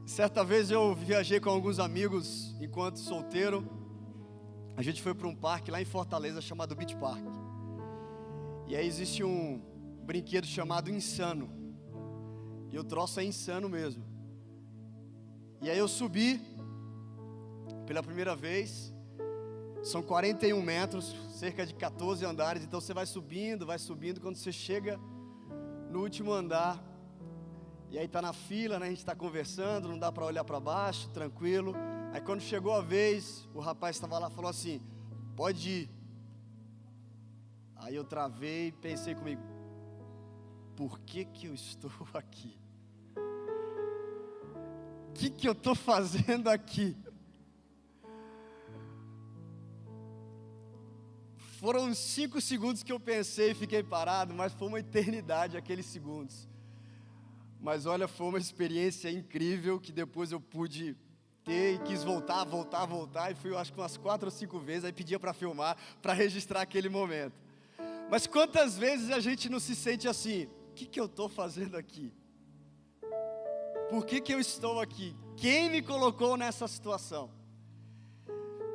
Certa vez eu viajei com alguns amigos enquanto solteiro. A gente foi para um parque lá em Fortaleza chamado Beach Park. E aí existe um brinquedo chamado Insano. E o troço é insano mesmo. E aí eu subi pela primeira vez. São 41 metros, cerca de 14 andares. Então você vai subindo. Quando você chega no último andar, e aí tá na fila, né? A gente está conversando, não dá para olhar para baixo, tranquilo. Aí quando chegou a vez, o rapaz estava lá, falou assim: pode ir. Aí eu travei e pensei comigo: por que eu estou aqui? O que eu estou fazendo aqui? Foram 5 segundos que eu pensei e fiquei parado, mas foi uma eternidade aqueles segundos. Mas olha, foi uma experiência incrível que depois eu pude ter e quis voltar, e fui, eu acho que umas 4 ou 5 vezes, aí pedia para filmar, para registrar aquele momento. Mas quantas vezes a gente não se sente assim: o que eu estou fazendo aqui? Por que eu estou aqui? Quem me colocou nessa situação?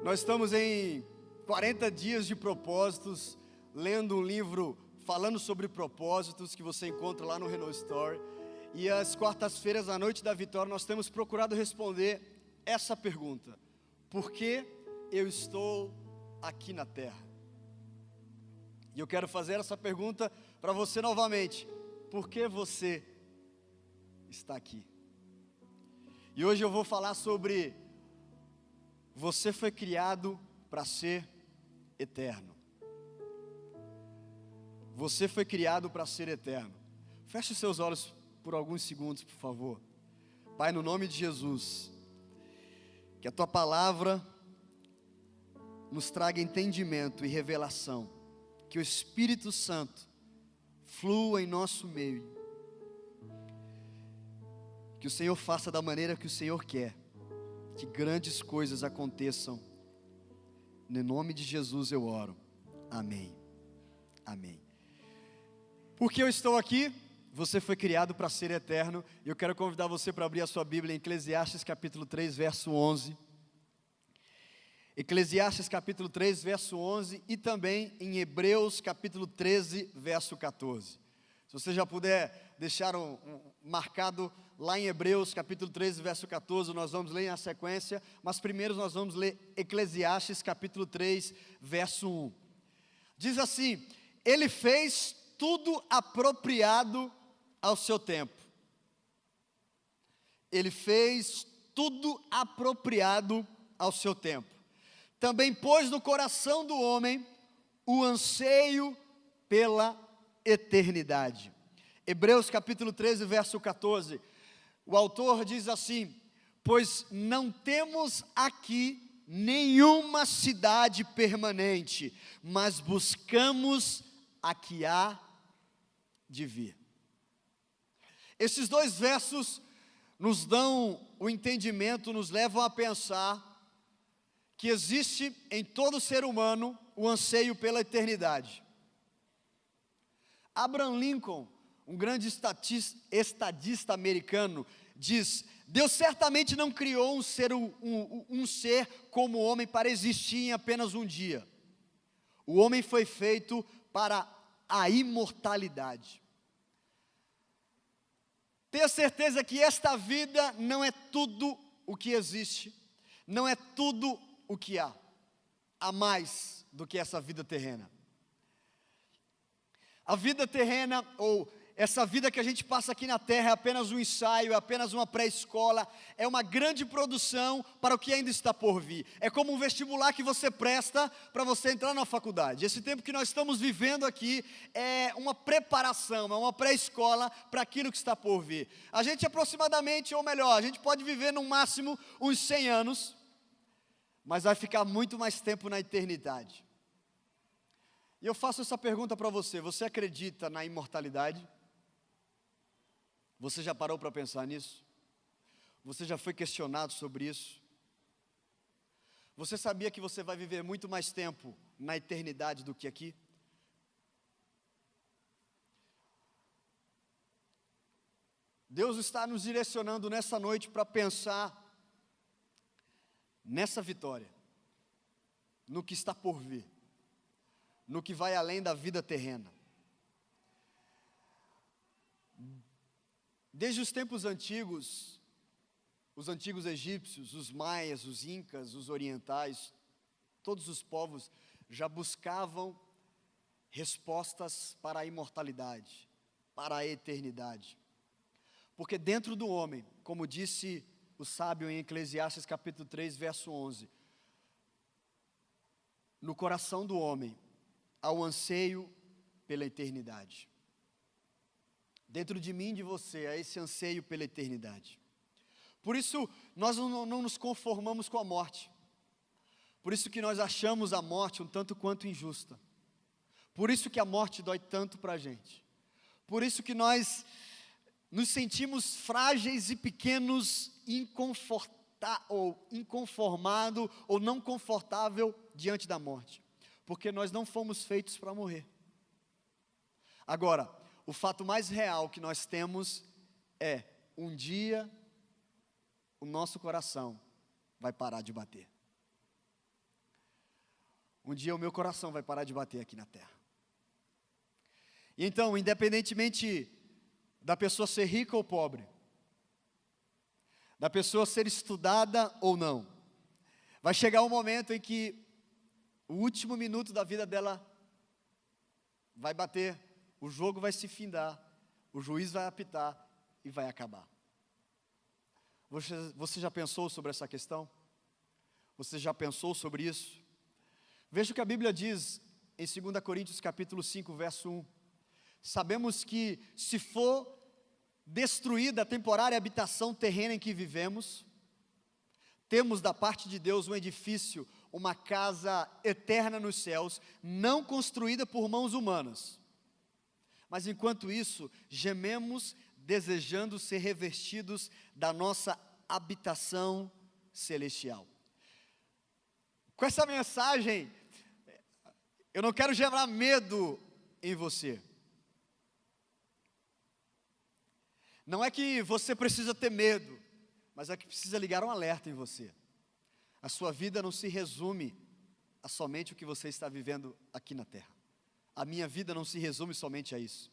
Nós estamos em 40 dias de propósitos, lendo um livro falando sobre propósitos que você encontra lá no Renault Store. E às quartas-feiras, à noite da vitória, nós temos procurado responder essa pergunta: por que eu estou aqui na terra? E eu quero fazer essa pergunta para você novamente: por que você está aqui? E hoje eu vou falar sobre: você foi criado para ser eterno. Você foi criado para ser eterno. Feche os seus olhos por alguns segundos, por favor. Pai, no nome de Jesus, que a Tua palavra nos traga entendimento e revelação, que o Espírito Santo flua em nosso meio, que o Senhor faça da maneira que o Senhor quer, que grandes coisas aconteçam. No nome de Jesus eu oro, amém, amém. Por que eu estou aqui? Você foi criado para ser eterno. E eu quero convidar você para abrir a sua Bíblia em Eclesiastes capítulo 3, verso 11. Eclesiastes capítulo 3, verso 11. E também em Hebreus capítulo 13, verso 14. Se você já puder deixar marcado lá em Hebreus capítulo 13, verso 14, nós vamos ler na sequência. Mas primeiro nós vamos ler Eclesiastes capítulo 3, verso 1. Diz assim: Ele fez tudo apropriado ao seu tempo. Ele fez tudo apropriado ao seu tempo. Também pôs no coração do homem o anseio pela eternidade. Hebreus capítulo 13, verso 14. O autor diz assim: pois não temos aqui nenhuma cidade permanente, mas buscamos a que há de vir. Esses dois versos nos dão o entendimento, nos levam a pensar que existe em todo ser humano o anseio pela eternidade. Abraham Lincoln, um grande estadista americano, diz: Deus certamente não criou um ser como o homem para existir em apenas um dia. O homem foi feito para a imortalidade. Tenha certeza que esta vida não é tudo o que existe, não é tudo o que há. Há mais do que essa vida terrena. A vida terrena, ou essa vida que a gente passa aqui na terra, é apenas um ensaio, é apenas uma pré-escola, é uma grande produção para o que ainda está por vir. É como um vestibular que você presta para você entrar na faculdade. Esse tempo que nós estamos vivendo aqui é uma preparação, é uma pré-escola para aquilo que está por vir. A gente aproximadamente, ou melhor, a gente pode viver no máximo uns 100 anos, mas vai ficar muito mais tempo na eternidade. E eu faço essa pergunta para você: você acredita na imortalidade? Você já parou para pensar nisso? Você já foi questionado sobre isso? Você sabia que você vai viver muito mais tempo na eternidade do que aqui? Deus está nos direcionando nessa noite para pensar nessa vitória, no que está por vir, no que vai além da vida terrena. Desde os tempos antigos, os antigos egípcios, os maias, os incas, os orientais, todos os povos já buscavam respostas para a imortalidade, para a eternidade. Porque dentro do homem, como disse o sábio em Eclesiastes capítulo 3, verso 11, no coração do homem há o anseio pela eternidade. Dentro de mim e de você há esse anseio pela eternidade. Por isso, nós não nos conformamos com a morte. Por isso que nós achamos a morte um tanto quanto injusta. Por isso que a morte dói tanto para a gente. Por isso que nós nos sentimos frágeis e pequenos, inconformado ou não confortável diante da morte. Porque nós não fomos feitos para morrer. Agora, o fato mais real que nós temos é, um dia, o nosso coração vai parar de bater. Um dia o meu coração vai parar de bater aqui na terra. E então, independentemente da pessoa ser rica ou pobre, da pessoa ser estudada ou não, vai chegar um momento em que o último minuto da vida dela vai bater, o jogo vai se findar, o juiz vai apitar e vai acabar. Você já pensou sobre essa questão? Você já pensou sobre isso? Veja o que a Bíblia diz em 2 Coríntios capítulo 5, verso 1. Sabemos que se for destruída a temporária habitação terrena em que vivemos, temos da parte de Deus um edifício, uma casa eterna nos céus, não construída por mãos humanas. Mas enquanto isso, gememos desejando ser revestidos da nossa habitação celestial. Com essa mensagem, eu não quero gerar medo em você. Não é que você precisa ter medo, mas é que precisa ligar um alerta em você. A sua vida não se resume a somente o que você está vivendo aqui na terra. A minha vida não se resume somente a isso.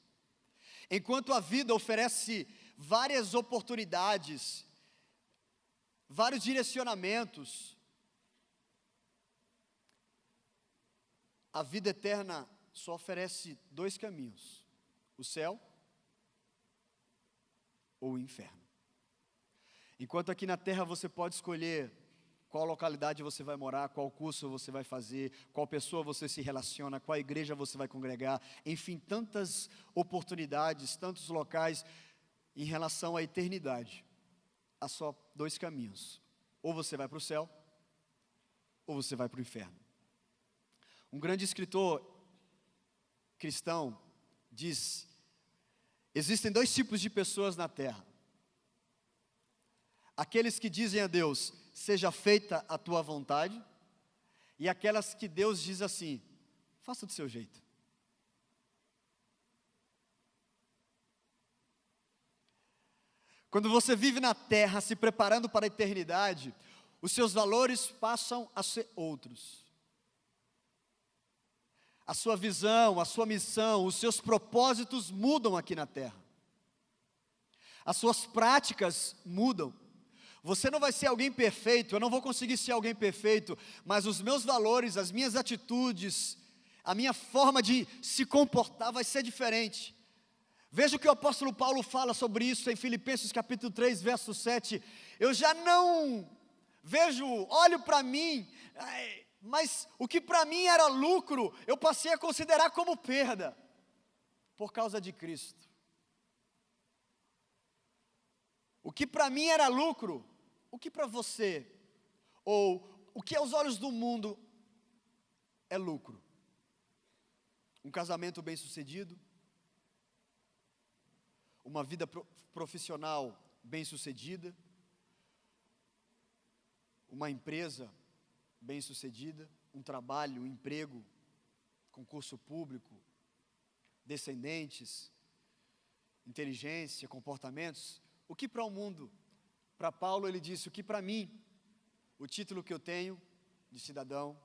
Enquanto a vida oferece várias oportunidades, vários direcionamentos, a vida eterna só oferece dois caminhos: o céu ou o inferno. Enquanto aqui na terra você pode escolher qual localidade você vai morar, qual curso você vai fazer, qual pessoa você se relaciona, qual igreja você vai congregar, enfim, tantas oportunidades, tantos locais em relação à eternidade. Há só dois caminhos: ou você vai para o céu, ou você vai para o inferno. Um grande escritor cristão diz: existem dois tipos de pessoas na terra. Aqueles que dizem a Deus: seja feita a tua vontade, e aquelas que Deus diz assim: faça do seu jeito. Quando você vive na terra se preparando para a eternidade, os seus valores passam a ser outros. A sua visão, a sua missão, os seus propósitos mudam aqui na terra. As suas práticas mudam. Você não vai ser alguém perfeito, eu não vou conseguir ser alguém perfeito, mas os meus valores, as minhas atitudes, a minha forma de se comportar vai ser diferente. Veja o que o apóstolo Paulo fala sobre isso em Filipenses capítulo 3, verso 7. Eu já não olho para mim, mas o que para mim era lucro, eu passei a considerar como perda, por causa de Cristo. O que para mim era lucro, o que para você, ou o que aos olhos do mundo é lucro? Um casamento bem-sucedido, uma vida profissional bem-sucedida, uma empresa bem-sucedida, um trabalho, um emprego, concurso público, descendentes, inteligência, comportamentos. O que para o mundo, para Paulo ele disse, o que para mim, o título que eu tenho de cidadão,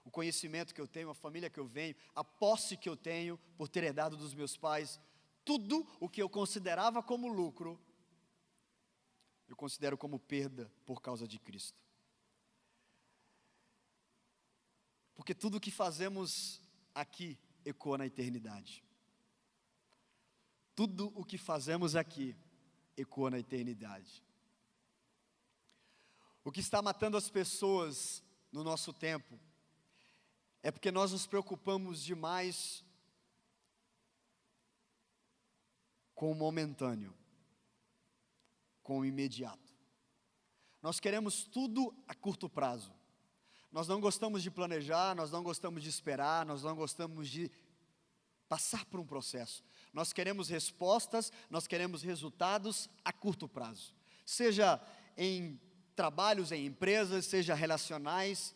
o conhecimento que eu tenho, a família que eu venho, a posse que eu tenho por ter herdado dos meus pais, tudo o que eu considerava como lucro, eu considero como perda por causa de Cristo. Porque tudo o que fazemos aqui ecoa na eternidade. Tudo o que fazemos aqui ecoa na eternidade. O que está matando as pessoas no nosso tempo é porque nós nos preocupamos demais com o momentâneo, com o imediato. Nós queremos tudo a curto prazo. Nós não gostamos de planejar, nós não gostamos de esperar, nós não gostamos de passar por um processo. Nós queremos respostas, nós queremos resultados a curto prazo. Seja em trabalhos, em empresas, seja relacionais,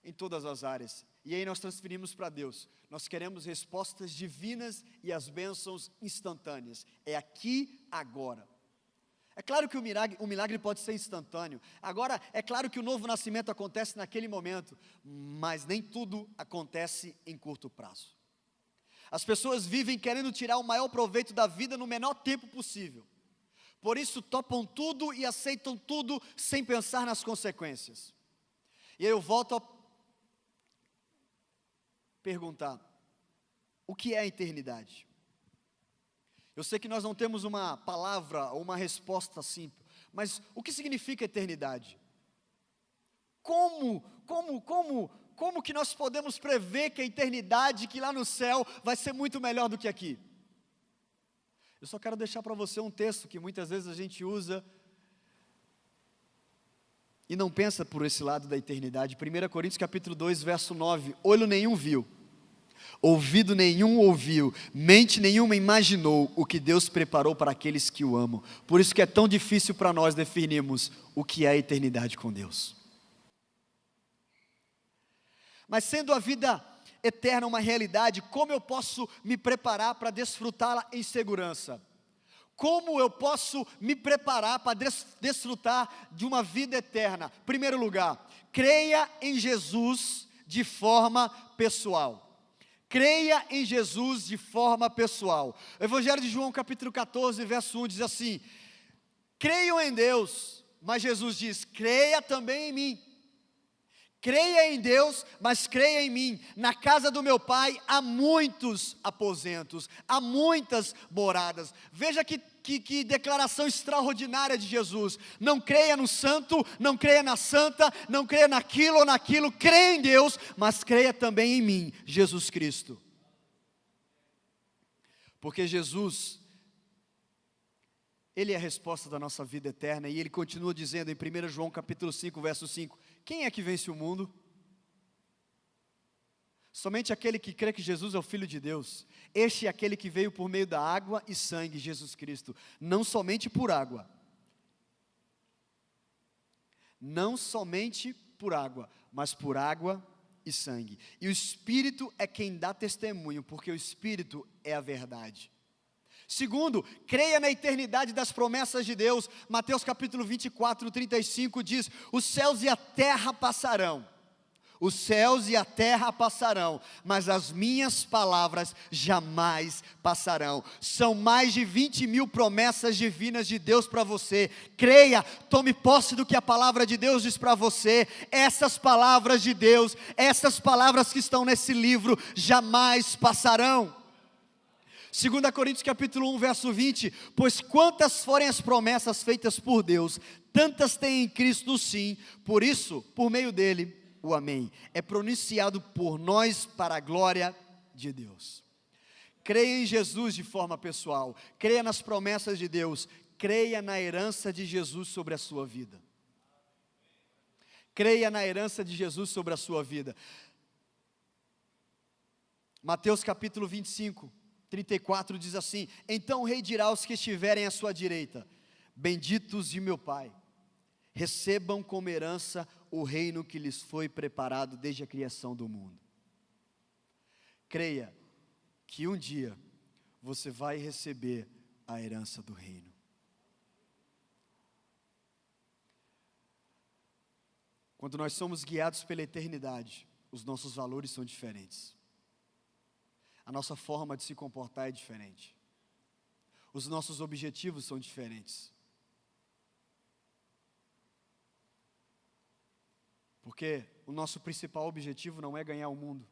em todas as áreas. E aí nós transferimos para Deus. Nós queremos respostas divinas e as bênçãos instantâneas. É aqui, agora. É claro que o milagre pode ser instantâneo. Agora, é claro que o novo nascimento acontece naquele momento, mas nem tudo acontece em curto prazo. As pessoas vivem querendo tirar o maior proveito da vida no menor tempo possível. Por isso topam tudo e aceitam tudo sem pensar nas consequências. E aí eu volto a perguntar, o que é a eternidade? Eu sei que nós não temos uma palavra ou uma resposta simples, mas o que significa eternidade? Como que nós podemos prever que a eternidade, que lá no céu, vai ser muito melhor do que aqui? Eu só quero deixar para você um texto que muitas vezes a gente usa e não pensa por esse lado da eternidade. 1 Coríntios capítulo 2, verso 9, olho nenhum viu, ouvido nenhum ouviu, mente nenhuma imaginou o que Deus preparou para aqueles que o amam. Por isso que é tão difícil para nós definirmos o que é a eternidade com Deus. Mas sendo a vida eterna uma realidade, como eu posso me preparar para desfrutá-la em segurança? Como eu posso me preparar para desfrutar de uma vida eterna? Primeiro lugar, creia em Jesus de forma pessoal. Creia em Jesus de forma pessoal. O Evangelho de João capítulo 14, verso 1 diz assim, creiam em Deus, mas Jesus diz, creia também em mim. Creia em Deus, mas creia em mim. Na casa do meu Pai há muitos aposentos, há muitas moradas. Veja que declaração extraordinária de Jesus. Não creia no santo, não creia na santa, não creia naquilo ou naquilo. Creia em Deus, mas creia também em mim, Jesus Cristo. Porque Jesus, Ele é a resposta da nossa vida eterna. E Ele continua dizendo em 1 João capítulo 5, verso 5, quem é que vence o mundo? Somente aquele que crê que Jesus é o Filho de Deus. Este é aquele que veio por meio da água e sangue, Jesus Cristo. Não somente por água. Não somente por água, mas por água e sangue. E o Espírito é quem dá testemunho, porque o Espírito é a verdade. Segundo, creia na eternidade das promessas de Deus. Mateus capítulo 24, 35 diz, os céus e a terra passarão. Os céus e a terra passarão, mas as minhas palavras jamais passarão. São mais de 20.000 promessas divinas de Deus para você. Creia, tome posse do que a palavra de Deus diz para você. Essas palavras de Deus, essas palavras que estão nesse livro, jamais passarão. 2 Coríntios capítulo 1, verso 20, pois quantas forem as promessas feitas por Deus, tantas tem em Cristo sim, por isso, por meio dele, o amém, é pronunciado por nós para a glória de Deus. Creia em Jesus de forma pessoal, creia nas promessas de Deus, creia na herança de Jesus sobre a sua vida. Creia na herança de Jesus sobre a sua vida. Mateus capítulo 25, 34 diz assim, então o rei dirá aos que estiverem à sua direita, benditos de meu Pai, recebam como herança o reino que lhes foi preparado desde a criação do mundo. Creia que um dia você vai receber a herança do reino. Quando nós somos guiados pela eternidade, os nossos valores são diferentes. A nossa forma de se comportar é diferente. Os nossos objetivos são diferentes. Porque o nosso principal objetivo não é ganhar o mundo.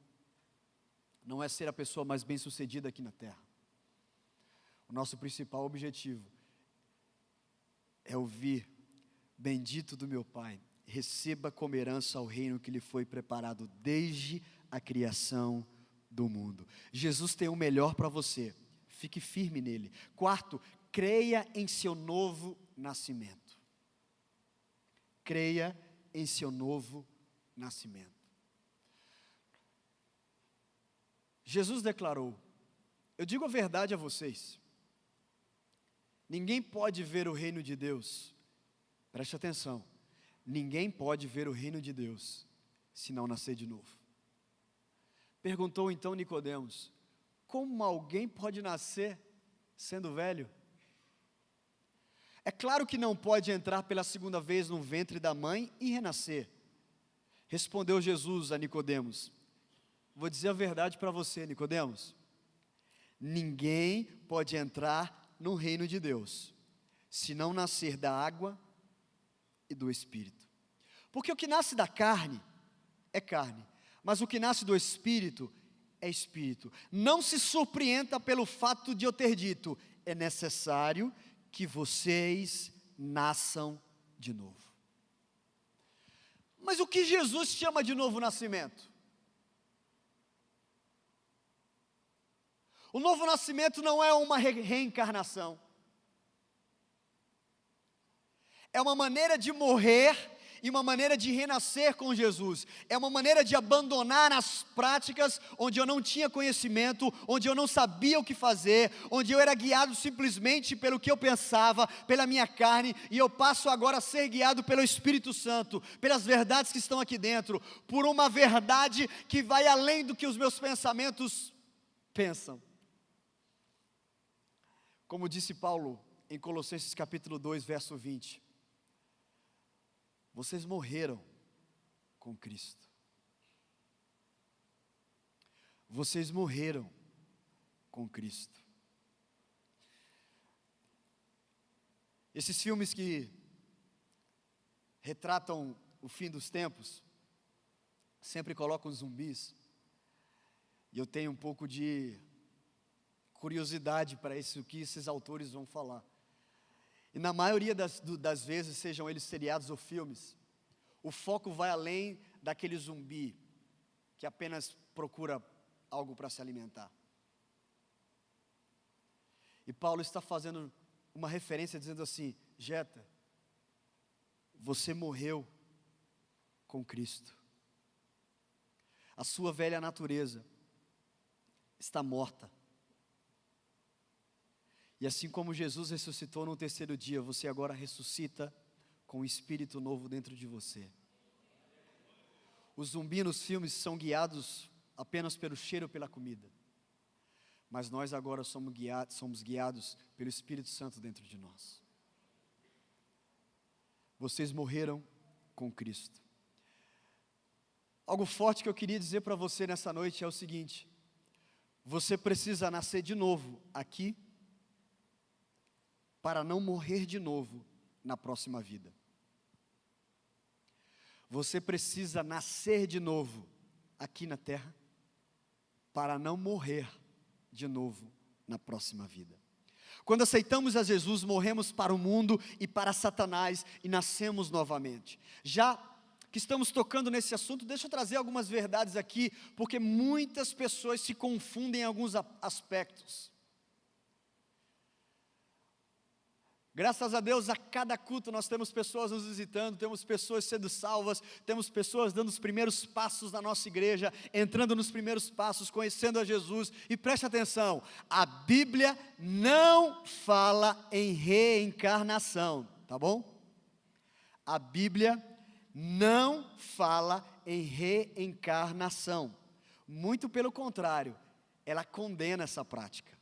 Não é ser a pessoa mais bem-sucedida aqui na terra. O nosso principal objetivo é ouvir: bendito do meu Pai, receba como herança o reino que lhe foi preparado desde a criação do mundo. Jesus tem o melhor para você, fique firme nele. Quarto, creia em seu novo nascimento. Creia em seu novo nascimento. Jesus declarou: eu digo a verdade a vocês, ninguém pode ver o reino de Deus, preste atenção, ninguém pode ver o reino de Deus se não nascer de novo. Perguntou então Nicodemos: como alguém pode nascer sendo velho? É claro que não pode entrar pela segunda vez no ventre da mãe e renascer. Respondeu Jesus a Nicodemos: vou dizer a verdade para você, Nicodemos, ninguém pode entrar no reino de Deus se não nascer da água e do Espírito. Porque o que nasce da carne é carne, mas o que nasce do Espírito é Espírito. Não se surpreenda pelo fato de eu ter dito: é necessário que vocês nasçam de novo. Mas o que Jesus chama de novo nascimento? O novo nascimento não é uma reencarnação. É uma maneira de morrer e uma maneira de renascer com Jesus. É uma maneira de abandonar as práticas onde eu não tinha conhecimento, onde eu não sabia o que fazer, onde eu era guiado simplesmente pelo que eu pensava, pela minha carne, e eu passo agora a ser guiado pelo Espírito Santo, pelas verdades que estão aqui dentro, por uma verdade que vai além do que os meus pensamentos pensam. Como disse Paulo em Colossenses capítulo 2, verso 20, vocês morreram com Cristo. Vocês morreram com Cristo. Esses filmes que retratam o fim dos tempos, sempre colocam zumbis, e eu tenho um pouco de curiosidade para o que esses autores vão falar. E na maioria das vezes, sejam eles seriados ou filmes, o foco vai além daquele zumbi que apenas procura algo para se alimentar. E Paulo está fazendo uma referência dizendo assim: Jeta, você morreu com Cristo. A sua velha natureza está morta. E assim como Jesus ressuscitou no terceiro dia, você agora ressuscita com um espírito novo dentro de você. Os zumbis nos filmes são guiados apenas pelo cheiro, pela comida. Mas nós agora somos guiados pelo Espírito Santo dentro de nós. Vocês morreram com Cristo. Algo forte que eu queria dizer para você nessa noite é o seguinte: você precisa nascer de novo aqui, para não morrer de novo na próxima vida. Você precisa nascer de novo aqui na terra, para não morrer de novo na próxima vida. Quando aceitamos a Jesus, morremos para o mundo e para Satanás e nascemos novamente. Já que estamos tocando nesse assunto, deixa eu trazer algumas verdades aqui, porque muitas pessoas se confundem em alguns aspectos. Graças a Deus, a cada culto nós temos pessoas nos visitando, temos pessoas sendo salvas, temos pessoas dando os primeiros passos na nossa igreja, entrando nos primeiros passos, conhecendo a Jesus. E preste atenção, a Bíblia não fala em reencarnação, tá bom? A Bíblia não fala em reencarnação, muito pelo contrário, ela condena essa prática.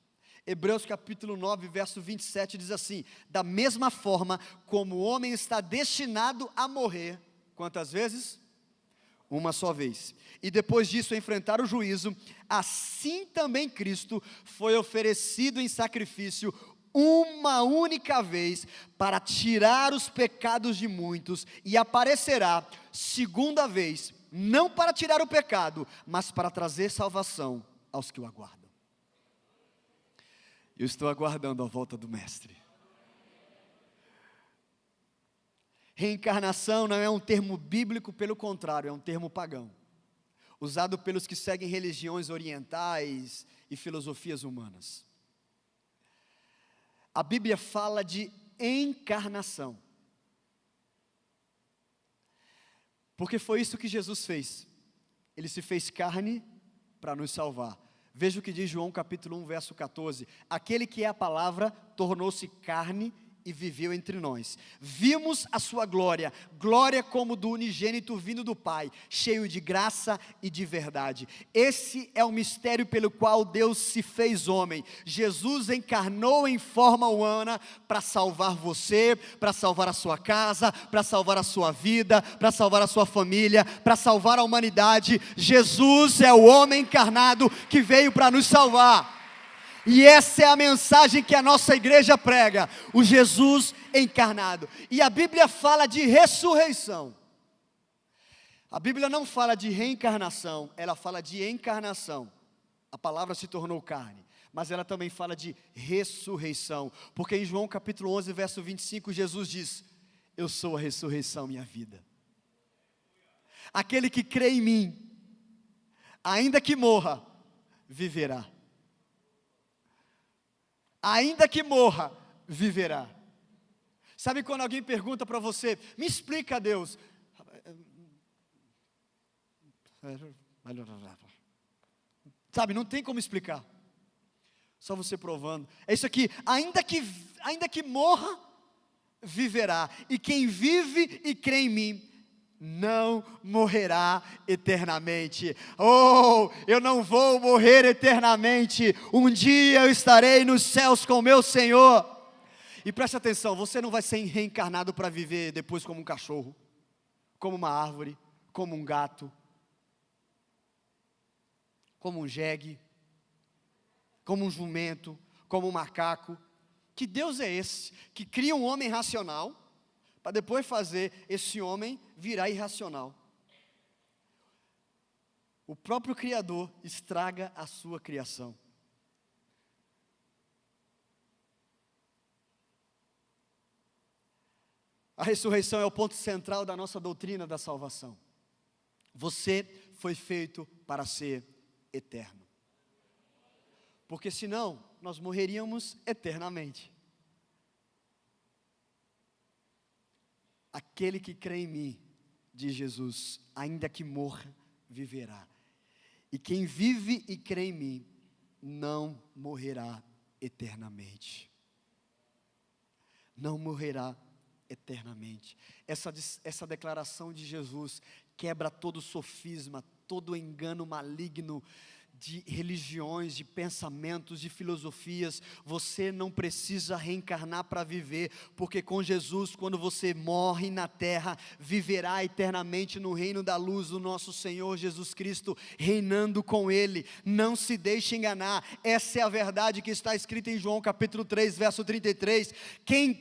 Hebreus capítulo 9, verso 27 diz assim: da mesma forma como o homem está destinado a morrer, Quantas vezes? Uma só vez. E depois disso enfrentar o juízo, assim também Cristo foi oferecido em sacrifício uma única vez para tirar os pecados de muitos, e aparecerá segunda vez, não para tirar o pecado, mas para trazer salvação aos que o aguardam. Eu estou aguardando a volta do Mestre. Reencarnação não é um termo bíblico, pelo contrário, é um termo pagão, usado pelos que seguem religiões orientais e filosofias humanas. A Bíblia fala de encarnação, porque foi isso que Jesus fez. Ele se fez carne para nos salvar. Veja o que diz João capítulo 1, verso 14. Aquele que é a palavra tornou-se carne e viveu entre nós. Vimos a sua glória, glória como do unigênito vindo do Pai, cheio de graça e de verdade. Esse é o mistério pelo qual Deus se fez homem. Jesus encarnou em forma humana para salvar você, para salvar a sua casa, para salvar a sua vida, para salvar a sua família, para salvar a humanidade. Jesus é o homem encarnado que veio para nos salvar. E essa é a mensagem que a nossa igreja prega, o Jesus encarnado. E a Bíblia fala de ressurreição. A Bíblia não fala de reencarnação, ela fala de encarnação. A palavra se tornou carne, mas ela também fala de ressurreição. Porque em João capítulo 11, verso 25, Jesus diz: eu sou a ressurreição e a vida. Aquele que crê em mim, ainda que morra, viverá. Ainda que morra, viverá. Sabe quando alguém pergunta para você, me explica, Deus. Sabe, não tem como explicar. Só você provando. É isso aqui, ainda que morra, viverá. E quem vive e crê em mim, não morrerá eternamente. Oh, eu não vou morrer eternamente. Um dia eu estarei nos céus com o meu Senhor. E preste atenção, você não vai ser reencarnado para viver depois como um cachorro, como uma árvore, como um gato, como um jegue, como um jumento, como um macaco. Que Deus é esse que cria um homem racional para depois fazer esse homem virar irracional? O próprio Criador estraga a sua criação. A ressurreição é o ponto central da nossa doutrina da salvação. Você foi feito para ser eterno. Porque senão, nós morreríamos eternamente. Aquele que crê em mim, diz Jesus, ainda que morra, viverá. E quem vive e crê em mim, não morrerá eternamente. Não morrerá eternamente. Essa declaração de Jesus quebra todo sofisma, todo engano maligno de religiões, de pensamentos, de filosofias. Você não precisa reencarnar para viver, porque com Jesus, quando você morre na terra, viverá eternamente no reino da luz do nosso Senhor Jesus Cristo, reinando com Ele. Não se deixe enganar, essa é a verdade que está escrita em João capítulo 3, verso 33,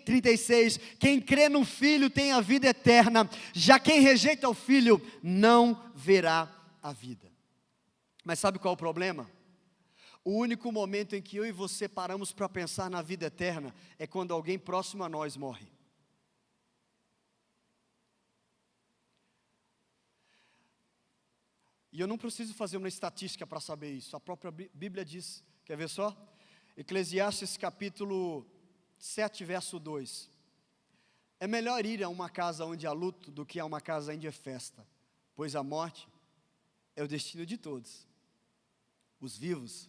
36, quem crê no Filho tem a vida eterna, já quem rejeita o Filho não verá a vida. Mas sabe qual é o problema? O único momento em que eu e você paramos para pensar na vida eterna é quando alguém próximo a nós morre. E eu não preciso fazer uma estatística para saber isso, a própria Bíblia diz. Quer ver só? Eclesiastes capítulo 7, verso 2. É melhor ir a uma casa onde há luto do que a uma casa onde é festa, pois a morte é o destino de todos. Os vivos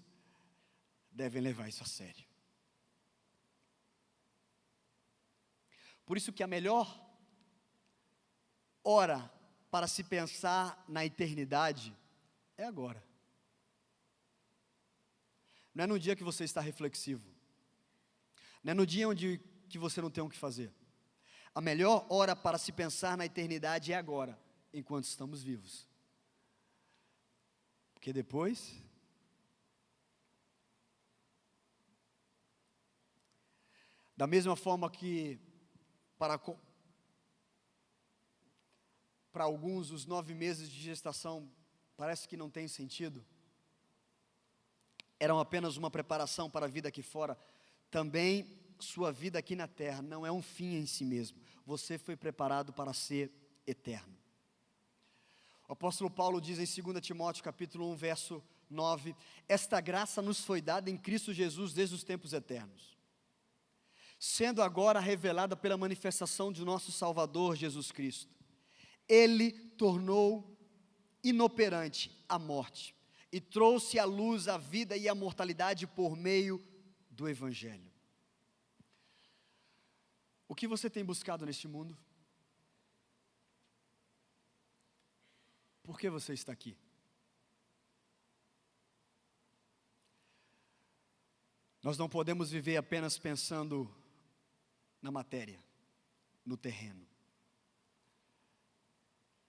devem levar isso a sério. Por isso que a melhor hora para se pensar na eternidade é agora. Não é no dia que você está reflexivo. Não é no dia que você não tem o que fazer. A melhor hora para se pensar na eternidade é agora, enquanto estamos vivos. Porque depois, da mesma forma que para alguns os 9 meses de gestação parece que não tem sentido, eram apenas uma preparação para a vida aqui fora, também sua vida aqui na terra não é um fim em si mesmo. Você foi preparado para ser eterno. O apóstolo Paulo diz em 2 Timóteo capítulo 1, verso 9, esta graça nos foi dada em Cristo Jesus desde os tempos eternos, sendo agora revelada pela manifestação de nosso Salvador Jesus Cristo. Ele tornou inoperante a morte e trouxe à luz a vida e a mortalidade por meio do Evangelho. O que você tem buscado neste mundo? Por que você está aqui? Nós não podemos viver apenas pensando na matéria, no terreno.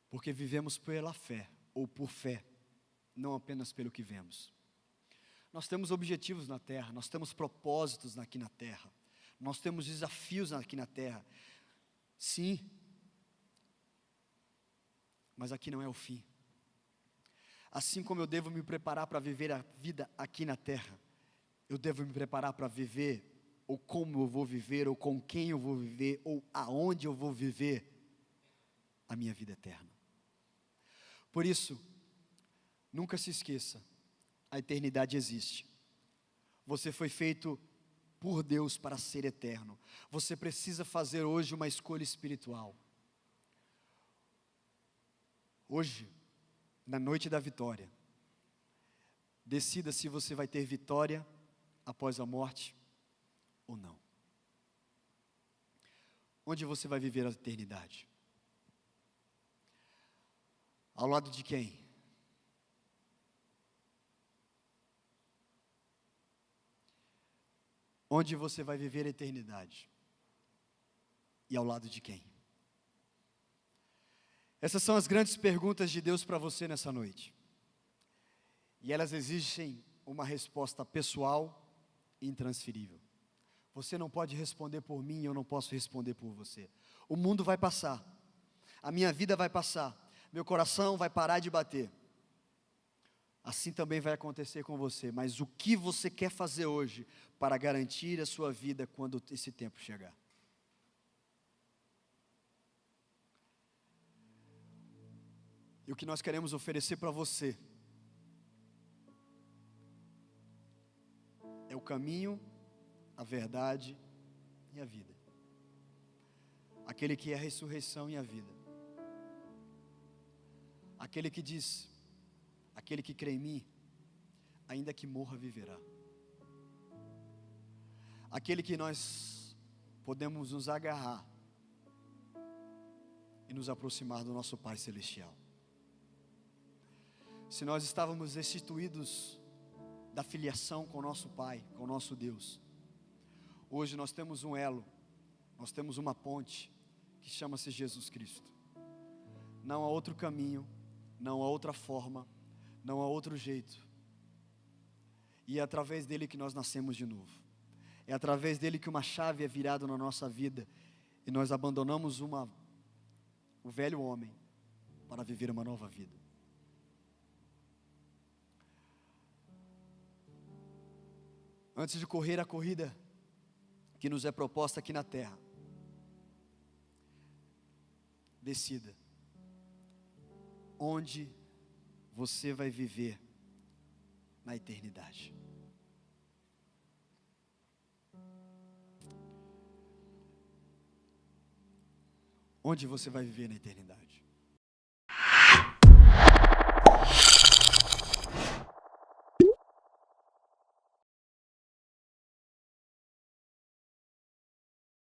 Porque vivemos pela fé, ou por fé, não apenas pelo que vemos. Nós temos objetivos na terra, nós temos propósitos aqui na terra, nós temos desafios aqui na terra. Sim, mas aqui não é o fim. Assim como eu devo me preparar para viver a vida aqui na terra, eu devo me preparar para viver, ou como eu vou viver, ou com quem eu vou viver, ou aonde eu vou viver a minha vida eterna. Por isso, nunca se esqueça, a eternidade existe. Você foi feito por Deus para ser eterno. Você precisa fazer hoje uma escolha espiritual. Hoje, na noite da vitória, decida se você vai ter vitória após a morte ou não. Onde você vai viver a eternidade? Ao lado de quem? Onde você vai viver a eternidade? E ao lado de quem? Essas são as grandes perguntas de Deus para você nessa noite. E elas exigem uma resposta pessoal e intransferível. Você não pode responder por mim, eu não posso responder por você. O mundo vai passar, a minha vida vai passar, meu coração vai parar de bater. Assim também vai acontecer com você, mas o que você quer fazer hoje para garantir a sua vida quando esse tempo chegar? E o que nós queremos oferecer para você é o caminho, a verdade e a vida. Aquele que é a ressurreição e a vida. Aquele que diz, aquele que crê em mim, ainda que morra, viverá. Aquele que nós podemos nos agarrar e nos aproximar do nosso Pai Celestial. Se nós estávamos destituídos da filiação com o nosso Pai, com o nosso Deus, hoje nós temos um elo, nós temos uma ponte que chama-se Jesus Cristo. Não há outro caminho, não há outra forma, não há outro jeito. E é através dele que nós nascemos de novo. É através dele que uma chave é virada na nossa vida e nós abandonamos o velho homem para viver uma nova vida. Antes de correr a corrida que nos é proposta aqui na terra, decida onde você vai viver na eternidade. Onde você vai viver na eternidade?